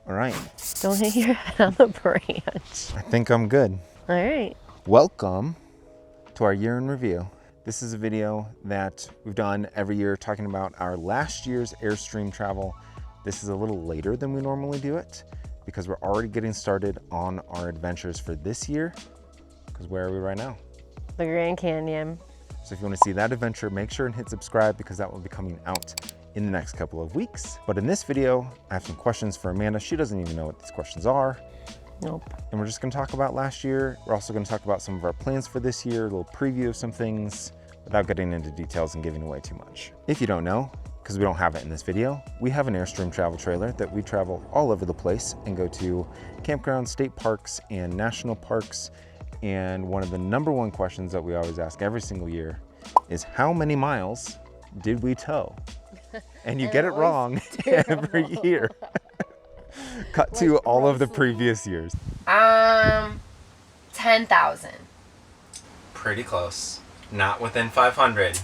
All right. Don't hit your head on the branch. I think I'm good. All right. Welcome to our year in review. This is a video that we've done every year talking about our last year's Airstream travel. This is a little later than we normally do it because we're already getting started on our adventures for this year. Because where are we right now? The Grand Canyon. So if you want to see that adventure, make sure and hit subscribe because that will be coming out in the next couple of weeks. But in this video, I have some questions for Amanda. She doesn't even know what these questions are. Nope. And we're just gonna talk about last year. We're also gonna talk about some of our plans for this year, a little preview of some things without getting into details and giving away too much. If you don't know, because we don't have it in this video, we have an Airstream travel trailer that we travel all over the place and go to campgrounds, state parks, and national parks. And one of the #1 questions that we always ask every single year is how many miles did we tow? And you get it wrong every year. Cut to all of the previous years. 10,000. Pretty close. Not within 500.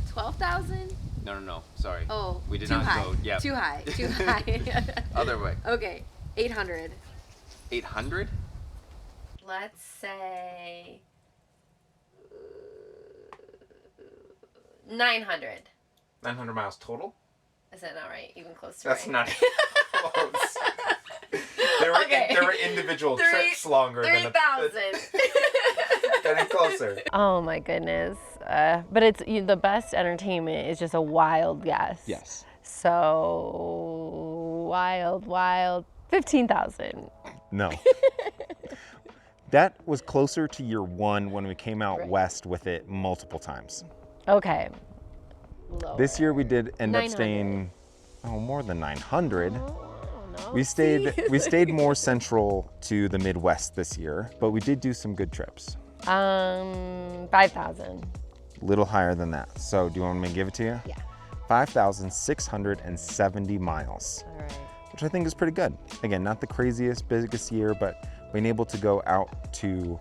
12,000? No, sorry. Oh, we did too not high. go. Yeah. Too high. Too high. Other way. Okay, 800. 800? Let's say 900. 900 miles total? Is that not right? Even close to That's right? not close. There were individual trips longer than 3,000. getting closer. Oh my goodness. But it's the best entertainment is just a wild guess. Yes. So wild, 15,000. No. That was closer to year 1 when we came out west with it multiple times. Okay. Lower. This year we did end up 900. staying more than 900. Oh, no. We stayed more central to the Midwest this year, but we did do some good trips. 5,000. Little higher than that. So do you want me to give it to you? Yeah. 5,670 miles, All right. which I think is pretty good. Again, not the craziest, biggest year, but being able to go out to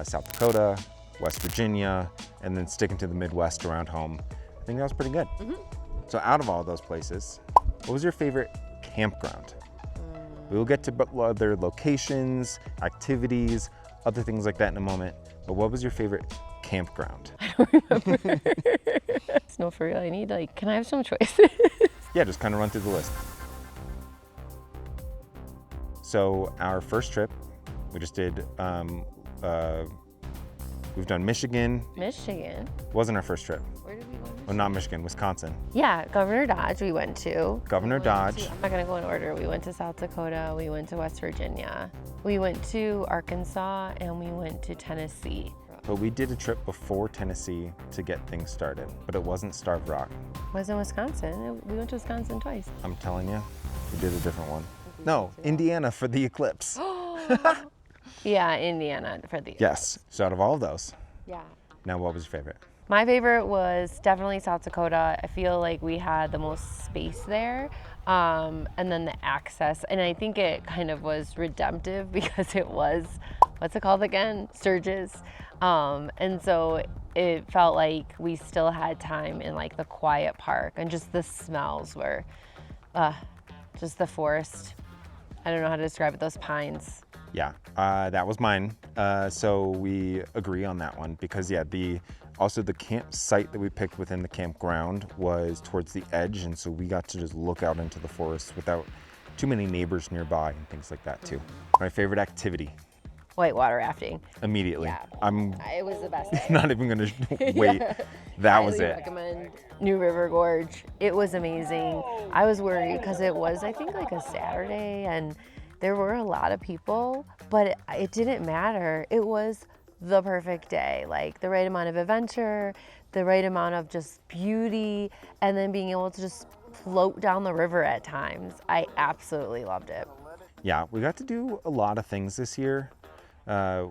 South Dakota, West Virginia, and then sticking to the Midwest around home, I think that was pretty good. So out of all those places, what was your favorite campground? We will get to other locations, activities, other things like that in a moment, but what was your favorite campground? I don't remember. No, for real. I need can I have some choices? Yeah, just kind of run through the list. So our first trip, we just did, we've done Michigan. Michigan. Wasn't our first trip. Where did we go? Oh, not Michigan, Wisconsin. Yeah, Governor Dodge we went to. Governor Dodge. I'm not gonna go in order. We went to South Dakota, we went to West Virginia, we went to Arkansas, and we went to Tennessee. But we did a trip before Tennessee to get things started, but it wasn't Starved Rock. Was in Wisconsin. We went to Wisconsin twice. I'm telling you, we did a different one. No, Indiana for the eclipse. Yeah, Indiana for the Yes, so out of all of those, Yeah. now what was your favorite? My favorite was definitely South Dakota. I feel like we had the most space there, and then the access. And I think it kind of was redemptive because it was, what's it called again? Sturgis. And so it felt like we still had time in the quiet park, and just the smells were, just the forest. I don't know how to describe it, those pines. Yeah, that was mine. So we agree on that one because yeah, also the campsite that we picked within the campground was towards the edge, and so we got to just look out into the forest without too many neighbors nearby and things like that too. My favorite activity? Whitewater rafting. Immediately. Yeah. I'm It was the best day. not even gonna wait. That was Highly it. recommend New River Gorge. It was amazing. I was worried because it was, I think, a Saturday, and there were a lot of people, but it didn't matter. It was the perfect day, the right amount of adventure, the right amount of just beauty, and then being able to just float down the river at times. I absolutely loved it. Yeah, we got to do a lot of things this year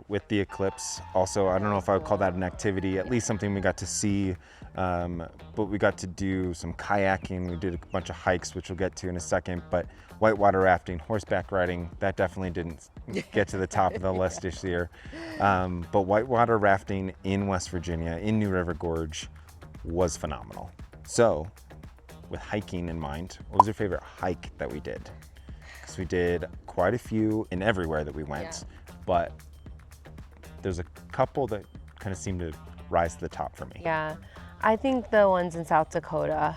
with the eclipse. Also, I don't know if I would call that an activity, at least something we got to see, but we got to do some kayaking. We did a bunch of hikes, which we'll get to in a second, but whitewater rafting, horseback riding, that definitely didn't get to the top of the list this year. But whitewater rafting in West Virginia, in New River Gorge, was phenomenal. So, with hiking in mind, what was your favorite hike that we did? Because we did quite a few in everywhere that we went, but there's a couple that kind of seem to rise to the top for me. Yeah, I think the ones in South Dakota,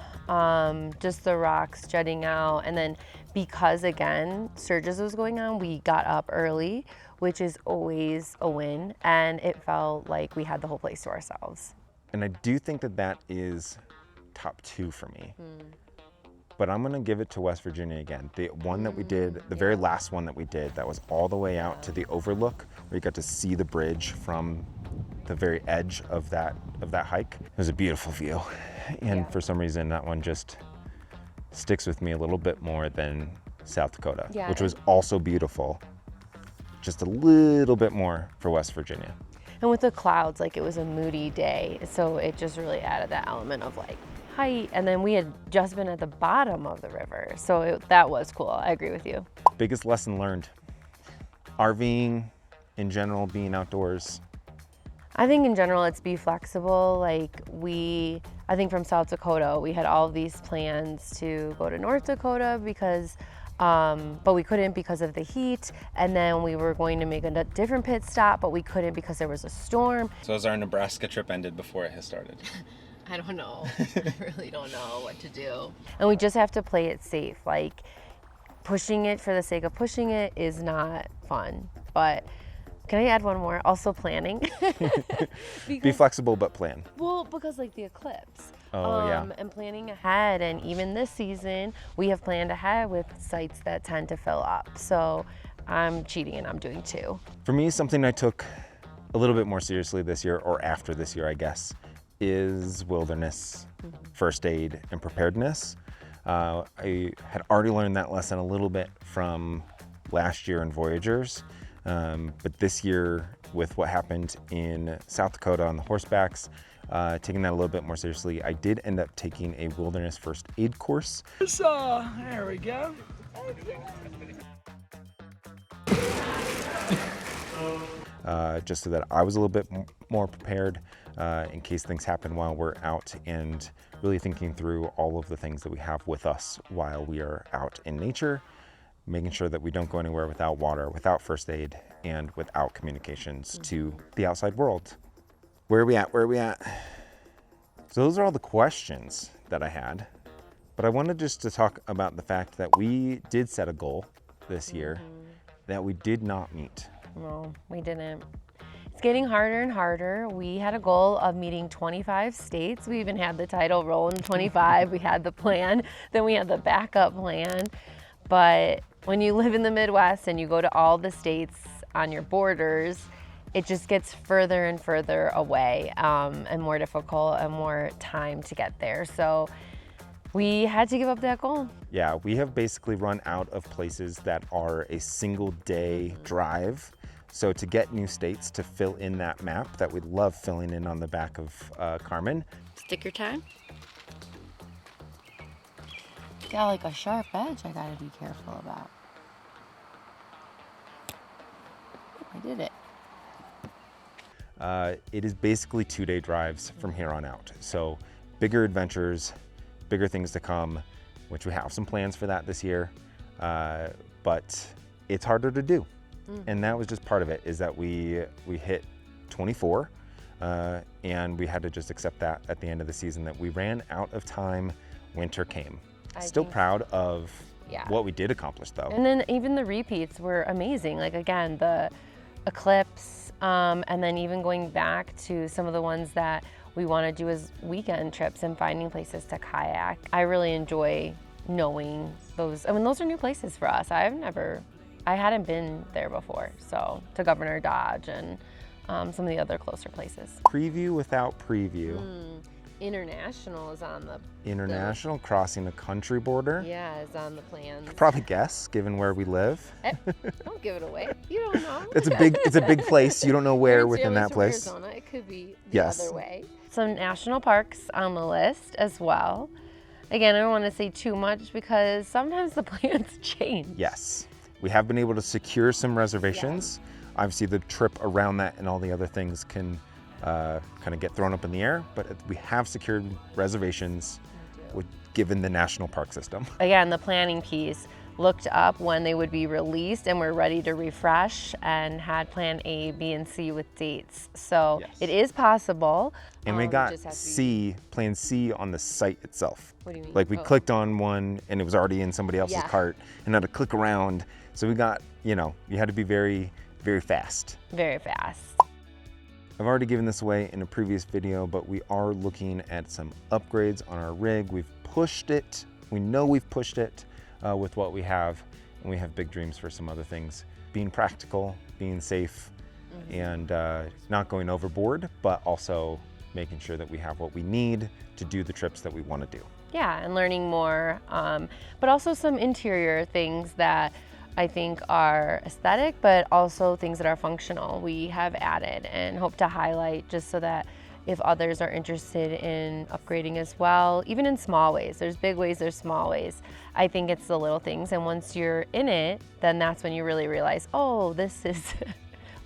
just the rocks jutting out, and then because again, Sturgis was going on, we got up early, which is always a win, and it felt like we had the whole place to ourselves. And I do think that that is top 2 for me. But I'm gonna give it to West Virginia again. The one that we did, the very last one that we did, that was all the way out to the overlook, where you got to see the bridge from the very edge of that hike. It was a beautiful view. And for some reason, that one just sticks with me a little bit more than South Dakota, which was also beautiful. Just a little bit more for West Virginia. And with the clouds, like it was a moody day, so it just really added that element of like height. And then we had just been at the bottom of the river, so that was cool. I agree with you. Biggest lesson learned: RVing in general, being outdoors. I think in general, it's be flexible. Like I think from South Dakota, we had all of these plans to go to North Dakota because, but we couldn't because of the heat. And then we were going to make a different pit stop, but we couldn't because there was a storm. So as our Nebraska trip ended before it has started. I don't know. I really don't know what to do. And we just have to play it safe. Like pushing it for the sake of pushing it is not fun. But can I add one more? Also planning. Be flexible, but plan. Well, because like the eclipse. Oh, yeah. And planning ahead, and even this season, we have planned ahead with sites that tend to fill up. So I'm cheating and I'm doing 2. For me, something I took a little bit more seriously this year, or after this year, I guess, is wilderness, first aid, and preparedness. I had already learned that lesson a little bit from last year in Voyagers, but this year with what happened in South Dakota on the horsebacks, taking that a little bit more seriously, I did end up taking a wilderness first aid course. So, there we go. Just so that I was a little bit more prepared in case things happen while we're out, and really thinking through all of the things that we have with us while we are out in nature, making sure that we don't go anywhere without water, without first aid, and without communications to the outside world. Where are we at? Where are we at? So those are all the questions that I had, but I wanted just to talk about the fact that we did set a goal this year that we did not meet. No, we didn't. It's getting harder and harder. We had a goal of meeting 25 states. We even had the title Rolling 25. We had the plan, then we had the backup plan. But when you live in the Midwest and you go to all the states on your borders, it just gets further and further away, and more difficult and more time to get there. So we had to give up that goal. Yeah, we have basically run out of places that are a single day drive. So to get new states to fill in that map that we love filling in on the back of Carmen. Sticker time. Got like a sharp edge I gotta be careful about. I did it. It is basically 2-day drives from here on out. So bigger adventures, bigger things to come, which we have some plans for that this year, but it's harder to do. And that was just part of it, is that we hit 24 and we had to just accept that at the end of the season, that we ran out of time, winter came. Still proud of what we did accomplish though. And then even the repeats were amazing. Like again, the eclipse, and then even going back to some of the ones that we want to do as weekend trips and finding places to kayak. I really enjoy knowing those. I mean, those are new places for us. I hadn't been there before. So to Governor Dodge and some of the other closer places. Preview without preview. International is on the International, crossing a country border. Yeah, is on the plans. Could probably guess, given where we live. Don't give it away. You don't know. It's a big place. You don't know where within that place. Arizona. It could be the other way. Some national parks on the list as well. Again, I don't want to say too much because sometimes the plans change. Yes, we have been able to secure some reservations. Obviously, the trip around that and all the other things can kind of get thrown up in the air, but we have secured reservations given the national park system. Again, the planning piece, looked up when they would be released and were ready to refresh and had plan A, B, and C with dates. So Yes. it is possible. And we It got just has to be- plan C on the site itself. What do you mean? Like we Oh. clicked on one and it was already in somebody else's Yeah. cart and had to click around. So we got, you know, you had to be very, very fast. Very fast. I've already given this away in a previous video, but we are looking at some upgrades on our rig. We've pushed it. We know we've pushed it with what we have, and we have big dreams for some other things. Being practical, being safe, and not going overboard, but also making sure that we have what we need to do the trips that we want to do. Yeah, and learning more, but also some interior things that I think are aesthetic, but also things that are functional. We have added and hope to highlight just so that if others are interested in upgrading as well, even in small ways. There's big ways, there's small ways. I think it's the little things, and once you're in it, then that's when you really realize, oh, this is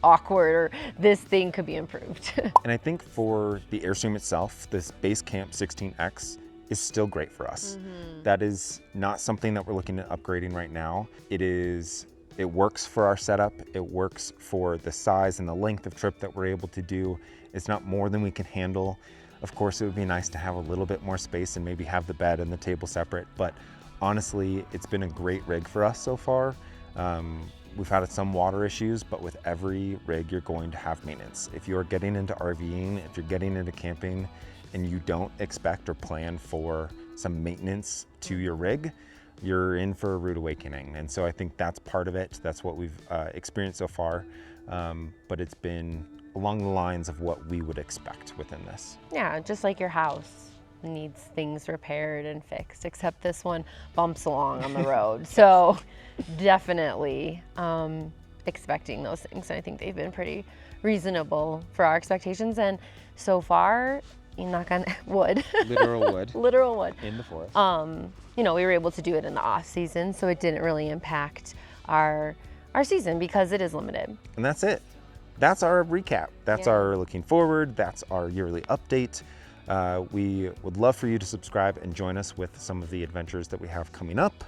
awkward, or this thing could be improved. And I think for the Airstream itself, this Basecamp 16x is still great for us. That is not something that we're looking at upgrading right now. It works for our setup. It works for the size and the length of trip that we're able to do. It's not more than we can handle. Of course, it would be nice to have a little bit more space and maybe have the bed and the table separate, but honestly, it's been a great rig for us so far. We've had some water issues, but with every rig, you're going to have maintenance. If you're getting into RVing, if you're getting into camping, and you don't expect or plan for some maintenance to your rig, you're in for a rude awakening. And so I think that's part of it. That's what we've experienced so far. But it's been along the lines of what we would expect within this. Yeah, just like your house needs things repaired and fixed, except this one bumps along on the road. So definitely expecting those things. I think they've been pretty reasonable for our expectations. And so far, knock on wood. Literal wood. Literal wood. In the forest. You know, we were able to do it in the off season, so it didn't really impact our season because it is limited. And that's it. That's our recap. That's Yeah. our looking forward. That's our yearly update. We would love for you to subscribe and join us with some of the adventures that we have coming up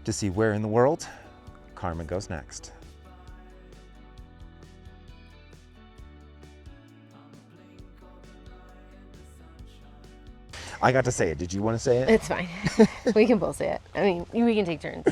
to see where in the world Carmen goes next. I got to say it. Did you want to say it? It's fine. We can both say it. I mean, we can take turns.